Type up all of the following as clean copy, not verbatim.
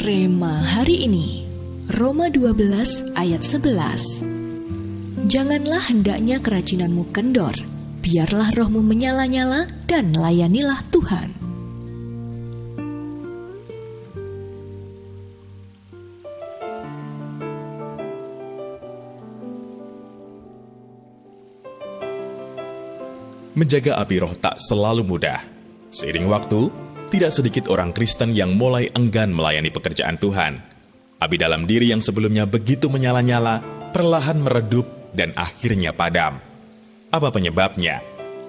Rema hari ini, Roma 12 ayat 11. Janganlah hendaknya kerajinanmu kendor, biarlah rohmu menyala-nyala dan layanilah Tuhan. Menjaga api roh tak selalu mudah. Seiring waktu, tidak sedikit orang Kristen yang mulai enggan melayani pekerjaan Tuhan. Api dalam diri yang sebelumnya begitu menyala-nyala, perlahan meredup dan akhirnya padam. Apa penyebabnya?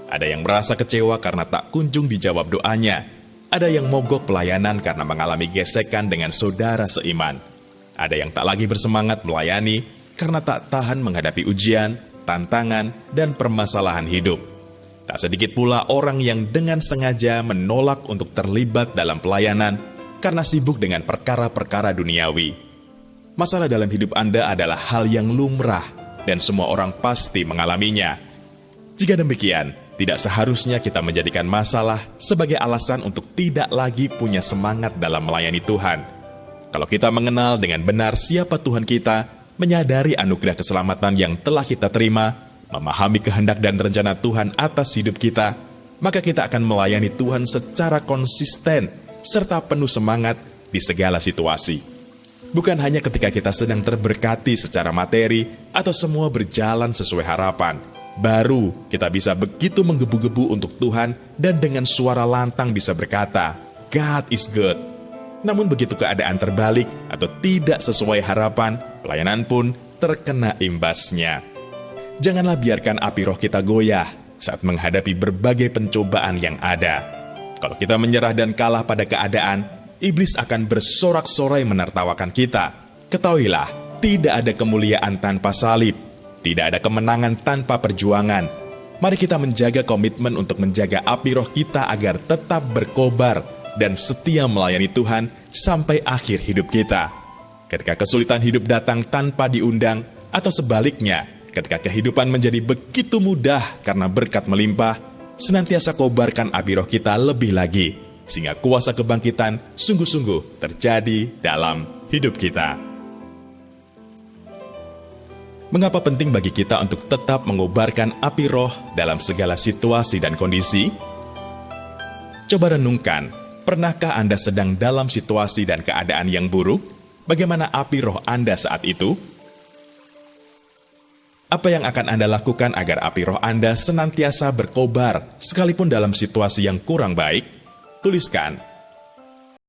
Ada yang merasa kecewa karena tak kunjung dijawab doanya. Ada yang mogok pelayanan karena mengalami gesekan dengan saudara seiman. Ada yang tak lagi bersemangat melayani karena tak tahan menghadapi ujian, tantangan, dan permasalahan hidup. Tak sedikit pula orang yang dengan sengaja menolak untuk terlibat dalam pelayanan karena sibuk dengan perkara-perkara duniawi. Masalah dalam hidup Anda adalah hal yang lumrah dan semua orang pasti mengalaminya. Jika demikian, tidak seharusnya kita menjadikan masalah sebagai alasan untuk tidak lagi punya semangat dalam melayani Tuhan. Kalau kita mengenal dengan benar siapa Tuhan kita, menyadari anugerah keselamatan yang telah kita terima, memahami kehendak dan rencana Tuhan atas hidup kita, maka kita akan melayani Tuhan secara konsisten serta penuh semangat di segala situasi. Bukan hanya ketika kita sedang terberkati secara materi atau semua berjalan sesuai harapan, baru kita bisa begitu menggebu-gebu untuk Tuhan dan dengan suara lantang bisa berkata, God is good. Namun begitu keadaan terbalik atau tidak sesuai harapan, pelayanan pun terkena imbasnya. Janganlah biarkan api roh kita goyah saat menghadapi berbagai pencobaan yang ada. Kalau kita menyerah dan kalah pada keadaan, iblis akan bersorak-sorai menertawakan kita. Ketahuilah, tidak ada kemuliaan tanpa salib, tidak ada kemenangan tanpa perjuangan. Mari kita menjaga komitmen untuk menjaga api roh kita agar tetap berkobar dan setia melayani Tuhan sampai akhir hidup kita. Ketika kesulitan hidup datang tanpa diundang, atau sebaliknya, ketika kehidupan menjadi begitu mudah karena berkat melimpah, senantiasa kobarkan api roh kita lebih lagi, sehingga kuasa kebangkitan sungguh-sungguh terjadi dalam hidup kita. Mengapa penting bagi kita untuk tetap mengobarkan api roh dalam segala situasi dan kondisi? Coba renungkan, pernahkah Anda sedang dalam situasi dan keadaan yang buruk? Bagaimana api roh Anda saat itu? Apa yang akan Anda lakukan agar api roh Anda senantiasa berkobar, sekalipun dalam situasi yang kurang baik? Tuliskan